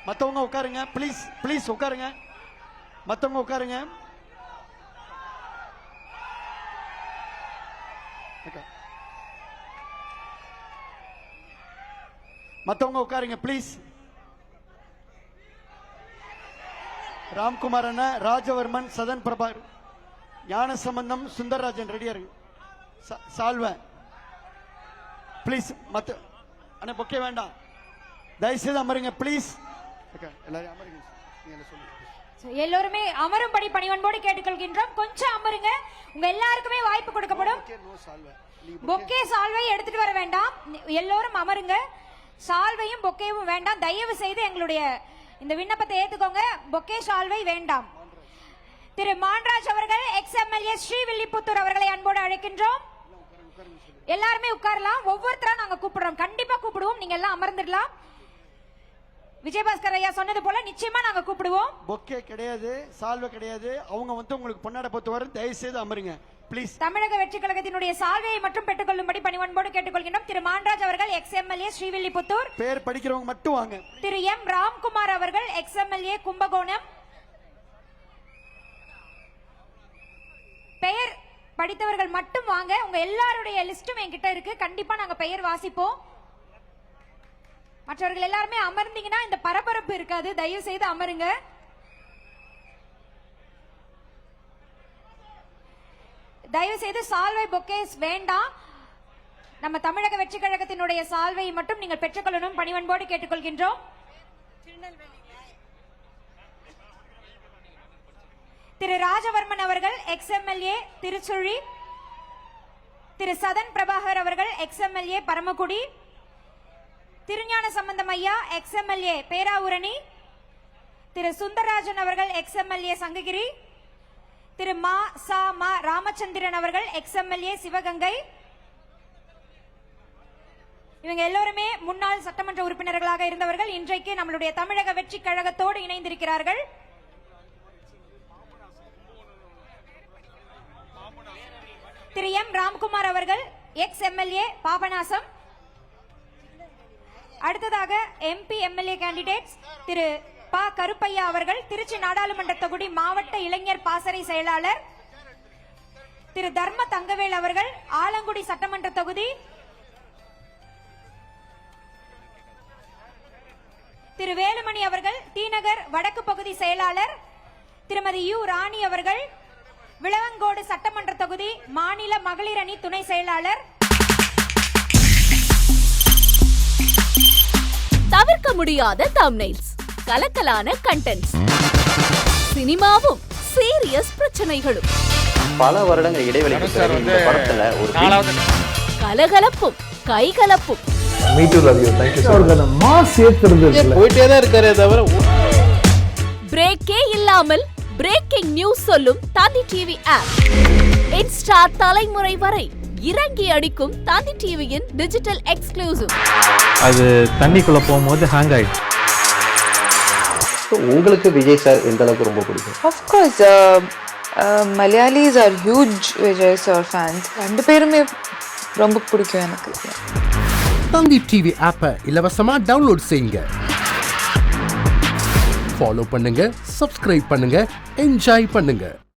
மற்றவங்க உட்காருங்க please, please உட்காருங்க. மற்றவங்க உட்காருங்க. மற்றவங்க உட்காருங்க ப்ளீஸ். ராம்குமார் அண்ணா, ராஜவர்மன், சதன் பிரபார், ஞான சம்பந்தம், சுந்தரராஜன் ரெடியா இருக்கு. சால்வ ப்ளீஸ். மற்ற அண்ணா பொக்கே வேண்டாம், தயவுசெய்து அமருங்க ப்ளீஸ். எல்லாரும் அமருங்க. எல்லோருமே அமரும்படி பணிவன்போடு கேட்டுக்கொள்கின்றோம். கொஞ்சம் அமருங்க, உங்க எல்லாருக்குமே வாய்ப்பு கொடுக்கப்படும். பொக்கே சால்வை எடுத்துட்டு வர வேண்டாம், எல்லோரும் அமருங்க. சால்வையும் பொக்கேவும் வேண்டாம், தயவு செய்து எங்களுடைய இந்த விண்ணப்பத்தை ஏத்துக்கோங்க. பொக்கே சால்வை வேண்டாம். திரு மான்ராஜ் அவர்கள், எக்ஸ்எம்எல்ஏ ஸ்ரீவில்லிபுத்தூர் அவர்களை அன்போடு அழைக்கின்றோம். எல்லாருமே உட்காரலாம், ஒவ்வொருத்தரா நாங்க கூப்பிடுறோம், கண்டிப்பா கூப்பிடுவோம். நீங்க எல்லாம் அமர்ந்துடலாம். விஜயபாஸ்கர் ஐயா சொன்னது போல நிச்சயமா நாங்க கூப்பிடுவோம். பொக்கே கிடையாது, சால்வை கிடையாது, அவங்க வந்து உங்களுக்கு பொன்னாட பொத்து வரும். தயவு செய்து அமருங்க ப்ளீஸ். தமிழக வெற்றி கழகத்தினுடைய சால்வையை மட்டும் பெற்றுக்கொள்ளும்படி பணிவன்போடு கேட்டுக்கொள்கின்றோம். திரு மான்ராஜ் அவர்கள், எக்ஸ்எம்எல்ஏ ஸ்ரீவில்லிபுத்தூர். பேர் படிக்கிறவங்க மட்டும் வாங்க. திரு எம் ராம்குமார் அவர்கள், எக்ஸ்எம்எல்ஏ கும்பகோணம். பெயர் படித்தவர்கள் மட்டும் வாங்க. உங்க எல்லாருடைய லிஸ்டும் என்கிட்ட இருக்கு, கண்டிப்பா நாங்க பெயர் வாசிப்போம். மற்றவர்கள் எல்லாருமே அமர்ந்தீங்கன்னா இந்த பரபரப்பு இருக்காது, தயவு செய்து அமருங்க. தயவு செய்து சால்வை பொக்கேஸ் வேண்டாம். நம்ம தமிழக வெற்றி கழகத்தினுடைய சால்வையை மட்டும் நீங்கள் பெற்றுக்கொள்ளணும் பணிவன்போடு கேட்டுக்கொள்கின்றோம். திரு ராஜவர்மன் அவர்கள், எக்ஸ்எம்எல்ஏ திருச்சுழி. திரு சதன் பிரபாகர் அவர்கள், எக்ஸ்எம்எல்ஏ பரமக்குடி. திருஞான சம்பந்தம் ஐயா, எக்ஸ்எம்எல்ஏ பேராவூரணி. திரு சுந்தரராஜன் அவர்கள், எக்ஸ்எம்எல்ஏ சங்ககிரி. திரு மா சா மா ராமச்சந்திரன் அவர்கள், எக்ஸ்எம்எல்ஏ சிவகங்கை. இவங்க எல்லோருமே முன்னாள் சட்டமன்ற உறுப்பினர்களாக இருந்தவர்கள், இன்றைக்கு நம்மளுடைய தமிழக வெற்றி கழகத்தோடு இணைந்திருக்கிறார்கள். திரு எம் ராம்குமார் அவர்கள், எக்ஸ்எம்எல்ஏ பாபநாசம். அடுத்ததாக எம்பி எம்எல்ஏ கேண்டிடேட்ஸ் திரு பா கருப்பையா அவர்கள், திருச்சி நாடாளுமன்ற தொகுதி மாவட்ட இளைஞர் பாசறை செயலாளர். திரு தர்ம தங்கவேல் அவர்கள், ஆலங்குடி சட்டமன்ற தொகுதி. திரு வேலுமணி அவர்கள், தீநகர் வடக்கு பகுதி செயலாளர். திருமதி யு ராணி அவர்கள், விளவங்கோடு சட்டமன்ற தொகுதி மாநில மகளிர் அணி துணை செயலாளர். தவிர்க்க முடியாத தம்ப்நெயில்ஸ், கலக்கலான கண்டென்ட்ஸ், சினிமாவும் சீரியஸ் பிரச்சனைகளும், பல வருடங்கள் இடைவெளிக்கு பிறகு இந்த படத்துல ஒரு கலகலப்பும் கைகலப்பும். போயிட்டே தான் இருக்காரே தவிர பிரேக்கே இல்லாமல் பிரேக்கிங் நியூஸ் சொல்லும் தந்தி டிவி ஆப். இன்ஸ்டா தலைமுறை வரை இறங்கி அடிக்கும் தந்தி டிவியின் டிஜிட்டல் எக்ஸ்க்ளூசிவ். அது தண்ணிக்குள்ள போகும்போது ஹேங் ஆயிடுச்சு. உங்களுக்கு விஜய் சார் எந்த அளவுக்கு ரொம்ப பிடிக்கும்? Of course, Malayalis are huge Vijay sir fans. ரெண்டு பேருமே ரொம்ப பிடிக்கும் எனக்கு. தந்தி டிவி ஆப்பை இலவசமா டவுன்லோட் செய்யுங்க. ஃபாலோ பண்ணுங்க, சப்ஸ்கிரைப் பண்ணுங்க, என்ஜாய் பண்ணுங்க.